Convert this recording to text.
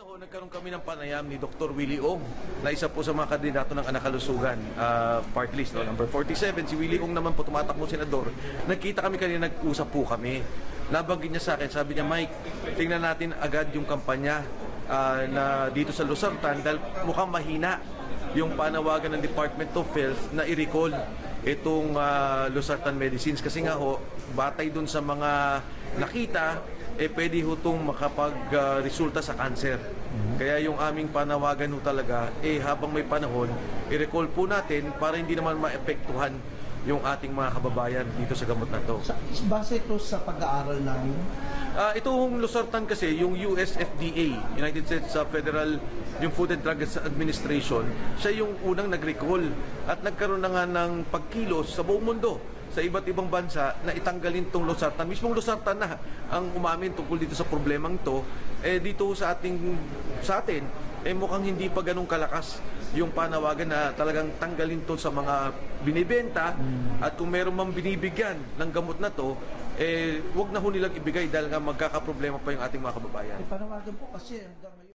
Kanina ho, nagkaroon kami ng panayam ni Dr. Willie Ong na isa po sa mga kandidato ng Anakalusugan party list, no? Number 47. Si Willie Ong naman po tumatakbo senador. Nagkita kami kanina, nag-usap po kami. Nabanggit niya sa akin, sabi niya, Mike, tingnan natin agad yung kampanya na dito sa Luzartan dahil mukhang mahina yung panawagan ng Department of Health na i-recall itong Luzartan Medicines. Kasi nga ho, batay dun sa mga nakita, pwede ho itong makapag-resulta sa cancer. Kaya yung aming panawagan ho talaga, habang may panahon, i-recall po natin para hindi naman maepektuhan yung ating mga kababayan dito sa gamot na to. Base ito sa pag-aaral namin? Itong Luzartan kasi, yung US FDA, United States Federal, yung Food and Drug Administration, siya yung unang nag-recall at nagkaroon na nga ng pagkilos sa buong mundo sa iba't ibang bansa na itanggalin tong Luzartan. Mismong Luzartan na ang umamin tungkol dito sa problemang to. Dito sa atin, mukhang hindi pa ganun kalakas yung panawagan na talagang tanggalin to sa mga binibenta at kung meron mang binibigyan ng gamot na to, wag na ho nilang ibigay dahil nga magkakaproblema pa yung ating mga kababayan. Panawagan po kasi hanggang ngayon